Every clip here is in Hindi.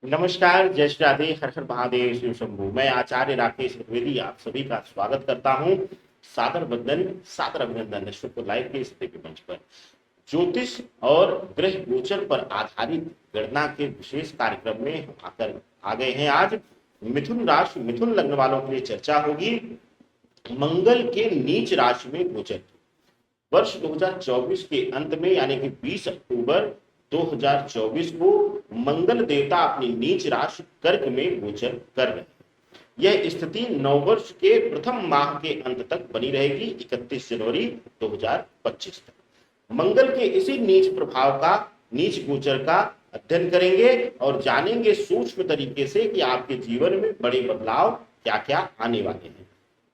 नमस्कार, जय श्री राधे, हर हर महादेव, शिव शंभू। मैं आचार्य राकेश द्विवेदी आप सभी का स्वागत करता हूं। सादर वंदन, सादर अभिनंदन शुक्र लाइव के इस दिव्य मंच पर ज्योतिष और ग्रह गोचर पर आधारित गणना के विशेष कार्यक्रम में हम आकर आ गए हैं। आज मिथुन राशि, मिथुन लग्न वालों के लिए चर्चा होगी मंगल के नीच राशि में गोचर। वर्ष 2024 के अंत में यानी कि 20 अक्टूबर 2024 को मंगल देवता अपनी नीच राशि कर्क में गोचर कर रहे हैं। यह स्थिति नववर्ष के प्रथम माह के अंत तक बनी रहेगी, 31 जनवरी 2025 तक। मंगल के इसी नीच प्रभाव का, नीच गोचर का अध्ययन करेंगे और जानेंगे सूक्ष्म तरीके से कि आपके जीवन में बड़े बदलाव क्या क्या आने वाले हैं।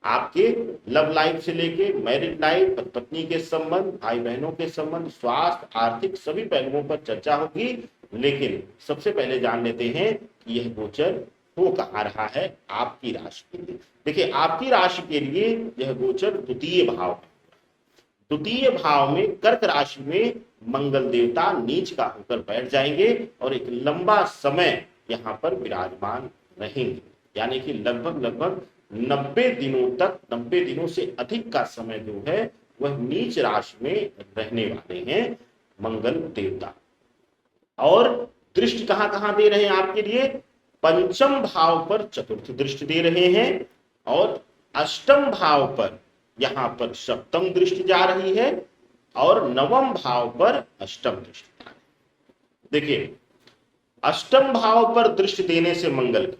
आपके लव लाइफ से लेके मैरिड लाइफ, पत्नी के संबंध, भाई बहनों के संबंध, स्वास्थ्य, आर्थिक सभी पहलुओं पर चर्चा होगी। लेकिन सबसे पहले जान लेते हैं कि यह गोचर हो कहाँ रहा है आपकी राशि के लिए। देखिए, आपकी राशि के लिए यह गोचर द्वितीय भाव है। द्वितीय भाव में कर्क राशि में मंगल देवता नीच का होकर बैठ जाएंगे और एक लंबा समय यहाँ पर विराजमान रहेंगे, यानी कि लगभग 90 दिनों तक, 90 दिनों से अधिक का समय जो है वह नीच राशि में रहने वाले हैं मंगल देवता। और दृष्टि कहां कहां दे रहे हैं आपके लिए? पंचम भाव पर चतुर्थ दृष्टि दे रहे हैं और अष्टम भाव पर यहां पर सप्तम दृष्टि जा रही है और नवम भाव पर अष्टम दृष्टि जा रही है। देखिए, अष्टम भाव पर दृष्टि देने से मंगल की,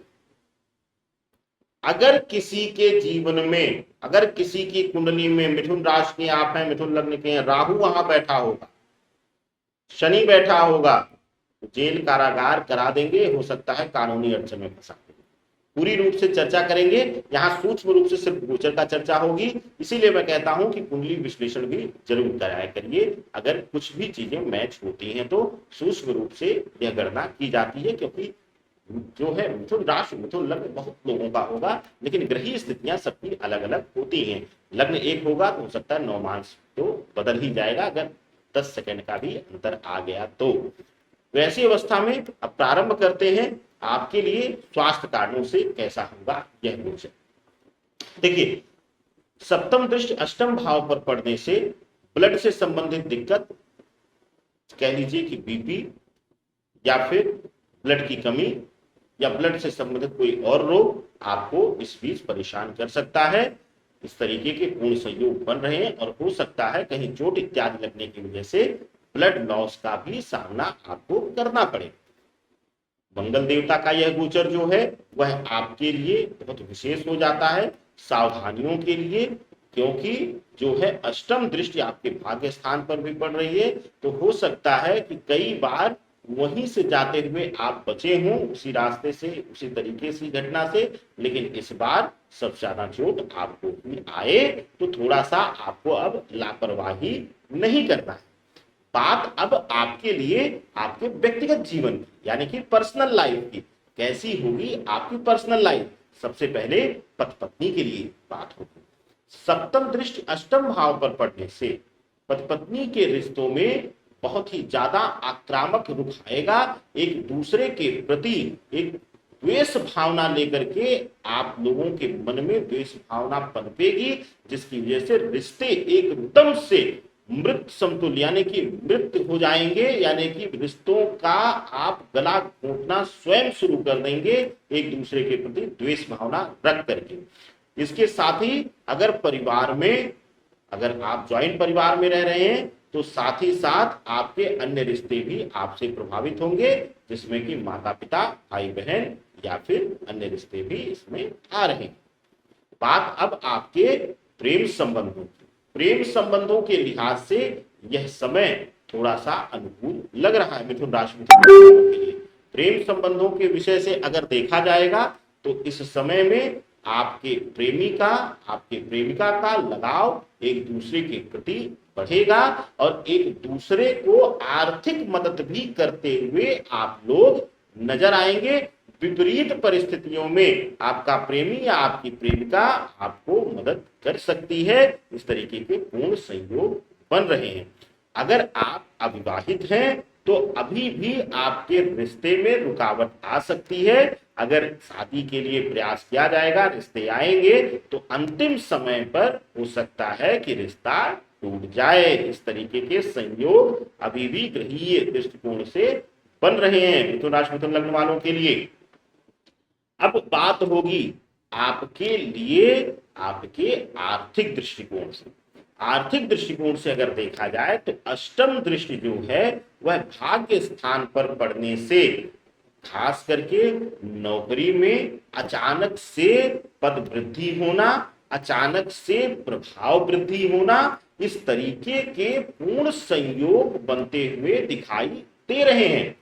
अगर किसी के जीवन में, अगर किसी की कुंडली में मिथुन राशि के आप हैं, मिथुन लग्न के हैं, राहु वहां बैठा होगा, शनि बैठा होगा, तो जेल कारागार करा देंगे, हो सकता है कानूनी अड़चन में फंसा देंगे। पूरी रूप से चर्चा करेंगे, यहाँ सूक्ष्म रूप से सिर्फ गोचर का चर्चा होगी। इसीलिए मैं कहता हूं कि कुंडली विश्लेषण भी जरूर कराया करिए। अगर कुछ भी चीजें मैच होती हैं तो सूक्ष्म रूप से यह गणना की जाती है, क्योंकि जो है मिथुन राशि, मिथुन लग्न बहुत लोगों का होगा, लेकिन ग्रही स्थितियां सबकी अलग अलग होती हैं। लग्न एक होगा तो हो सकता है 9 मास तो बदल ही जाएगा, अगर 10 सेकंड का भी अंतर आ गया तो। वैसी अवस्था में अब प्रारंभ करते हैं आपके लिए स्वास्थ्य कारणों से कैसा होगा यह गोचर। देखिए, सप्तम दृष्टि अष्टम भाव पर पड़ने से ब्लड से संबंधित दिक्कत, कह लीजिए कि बीपी या फिर ब्लड की कमी या ब्लड से संबंधित कोई और रोग आपको इस बीच परेशान कर सकता है। इस तरीके के पूर्ण संयोग बन रहे हैं और हो सकता है कहीं चोट इत्यादि लगने की वजह से ब्लड लॉस का भी सामना आपको करना पड़े। मंगल देवता का यह गोचर जो है वह आपके लिए बहुत विशेष हो जाता है सावधानियों के लिए, क्योंकि जो है अष्टम दृष्टि आपके भाग्य स्थान पर भी पड़ रही है। तो हो सकता है कि कई बार वहीं से जाते हुए आप बचे हों, उसी रास्ते से, उसी तरीके से घटना से, लेकिन इस बार सबसे ज्यादा चोट आपको भी आए तो थोड़ा सा आपको अब लापरवाही नहीं करना है। बात अब आपके लिए आपके व्यक्तिगत जीवन की, यानी कि पर्सनल लाइफ की कैसी होगी आपकी पर्सनल लाइफ। सबसे पहले पति पत्नी के लिए बात होगी। सप्तम दृष्टि अष्टम भाव पर पड़ने से पति पत्नी के रिश्तों में बहुत ही ज्यादा आक्रामक रुख आएगा। एक दूसरे के प्रति एक द्वेष भावना लेकर के आप लोगों के मन में द्वेष भावना पनपेगी, जिसकी वजह से रिश्ते एकदम से मृत समतुल्य यानी कि मृत हो जाएंगे, यानी कि रिश्तों का आप गला घोंटना स्वयं शुरू कर देंगे एक दूसरे के प्रति द्वेष भावना रख करके। इसके साथ ही अगर परिवार में, अगर आप ज्वाइंट परिवार में रह रहे हैं तो साथ ही साथ आपके अन्य रिश्ते भी आपसे प्रभावित होंगे, जिसमें कि माता पिता, भाई बहन या फिर अन्य रिश्ते भी इसमें आ रहे हैं। बात अब आपके प्रेम संबंधों की, प्रेम संबंधों के लिहाज से यह समय थोड़ा सा अनुकूल लग रहा है मिथुन राशि के लिए। प्रेम संबंधों के विषय से अगर देखा जाएगा तो इस समय में आपके प्रेमी का, आपके प्रेमिका का लगाव एक दूसरे के प्रति बढ़ेगा और एक दूसरे को आर्थिक मदद भी करते हुए आप लोग नजर आएंगे। विपरीत परिस्थितियों में आपका प्रेमी या आपकी प्रेमिका आपको मदद कर सकती है। इस तरीके के पूर्ण संयोग बन रहे हैं। अगर आप अविवाहित हैं तो अभी भी आपके रिश्ते में रुकावट आ सकती है। अगर शादी के लिए प्रयास किया जाएगा, रिश्ते आएंगे, तो अंतिम समय पर हो सकता है कि रिश्ता टूट जाए। इस तरीके के संयोग अभी भी ग्रहीय दृष्टिकोण से बन रहे हैं मिथुन राशि मिथुन लग्न वालों के लिए। अब बात होगी आपके लिए आपके आर्थिक दृष्टिकोण से। आर्थिक दृष्टिकोण से अगर देखा जाए तो अष्टम दृष्टि जो है वह भाग्य स्थान पर पड़ने से खास करके नौकरी में अचानक से पद वृद्धि होना, अचानक से प्रभाव वृद्धि होना, इस तरीके के पूर्ण संयोग बनते हुए दिखाई दे रहे हैं।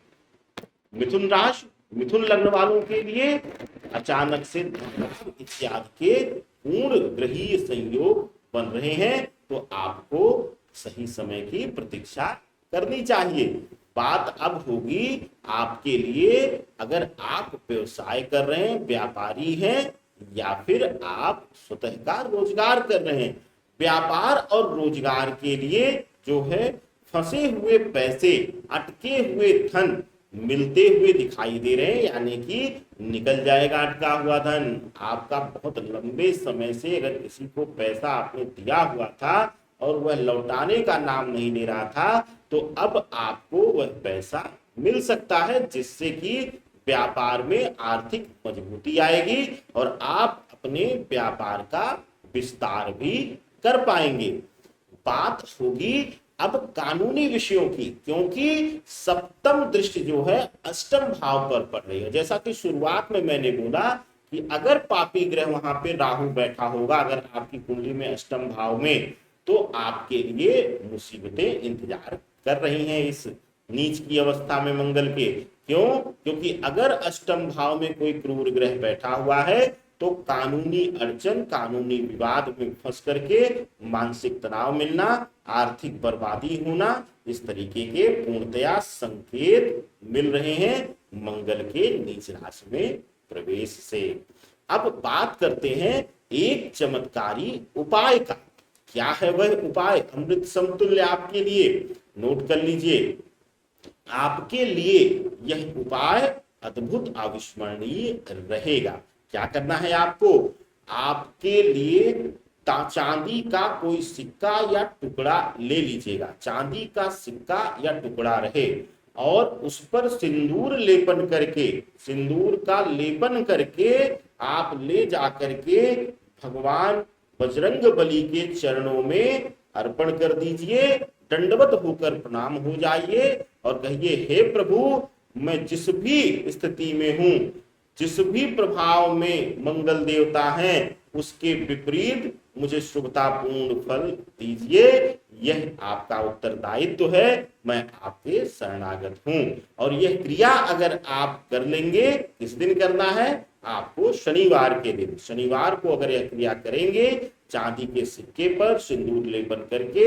मिथुन राशि मिथुन लग्न वालों के लिए अचानक से इत्यादि के पूर्ण ग्रहीय संयोग बन रहे हैं, तो आपको सही समय की प्रतीक्षा करनी चाहिए। बात अब होगी आपके लिए, अगर आप व्यवसाय कर रहे हैं, व्यापारी हैं, या फिर आप स्वतः का रोजगार कर रहे हैं। व्यापार और रोजगार के लिए जो है फंसे हुए पैसे, अटके हुए धन मिलते हुए दिखाई दे रहे हैं, यानी कि निकल जाएगा अटका हुआ धन। आपका बहुत लंबे समय से अगर किसी को पैसा आपने दिया हुआ था और वह लौटाने का नाम नहीं ले रहा था, तो अब आपको वह पैसा मिल सकता है, जिससे कि व्यापार में आर्थिक मजबूती आएगी और आप अपने व्यापार का विस्तार भी कर पाएंगे। बात होगी अब कानूनी विषयों की, क्योंकि सप्तम दृष्टि जो है अष्टम भाव पर पड़ रही है। जैसा कि शुरुआत में मैंने बोला कि अगर पापी ग्रह वहां पे राहु बैठा होगा अगर आपकी कुंडली में अष्टम भाव में, तो आपके लिए मुसीबतें इंतजार कर रही हैं इस नीच की अवस्था में मंगल के। क्यों? क्योंकि अगर अष्टम भाव में कोई क्रूर ग्रह बैठा हुआ है तो कानूनी अड़चन, कानूनी विवाद में फंस करके मानसिक तनाव मिलना, आर्थिक बर्बादी होना, इस तरीके के पूर्णतया संकेत मिल रहे हैं मंगल के नीच राशि में प्रवेश से। अब बात करते हैं एक चमत्कारी उपाय का। क्या है वह उपाय? अमृत समतुल्य आपके लिए, नोट कर लीजिए। आपके लिए यह उपाय अद्भुत अविस्मरणीय रहेगा। क्या करना है आपको? आपके लिए चांदी का कोई सिक्का या टुकड़ा ले लीजिएगा। चांदी का सिक्का या टुकड़ा रहे और उस पर सिंदूर लेपन करके, सिंदूर का लेपन करके आप ले जाकर के भगवान बजरंग बली के चरणों में अर्पण कर दीजिए। दंडवत होकर प्रणाम हो जाइए और कहिए, हे प्रभु, मैं जिस भी स्थिति में हूं, जिस भी प्रभाव में मंगल देवता हैं, उसके विपरीत मुझे शुभतापूर्ण फल दीजिए। यह आपका उत्तरदायित्व है, मैं आपके शरणागत हूं। और यह क्रिया अगर आप कर लेंगे, किस दिन करना है? आपको शनिवार के दिन, शनिवार को अगर यह क्रिया करेंगे, चांदी के सिक्के पर सिंदूर लेपन करके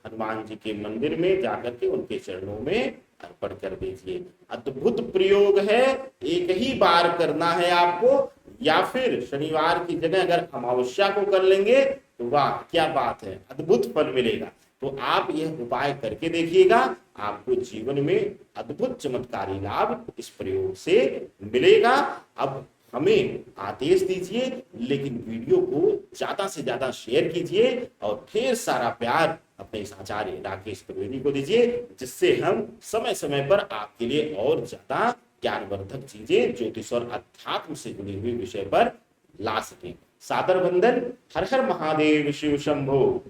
हनुमान जी के मंदिर में जाकर के उनके चरणों में अर्पण कर दीजिए। अद्भुत प्रयोग है, एक ही बार करना है आपको, या फिर शनिवार की जगह अगर अमावस्या को कर लेंगे तो वाह क्या बात है, अद्भुत फल मिलेगा। तो आप यह उपाय करके देखिएगा, आपको जीवन में अद्भुत चमत्कारी लाभ इस प्रयोग से मिलेगा। अब हमें आदेश दीजिए, लेकिन वीडियो को ज्यादा से ज्यादा शेयर कीजिए और ढेर सारा प्यार अपने इस आचार्य राकेश त्रिवेदी को दीजिए, जिससे हम समय समय पर आपके लिए और ज्यादा ज्ञानवर्धक चीजें ज्योतिष और अध्यात्म से जुड़ी हुई विषय पर ला सकें। सादर वंदन। हर हर महादेव शिव शंभो।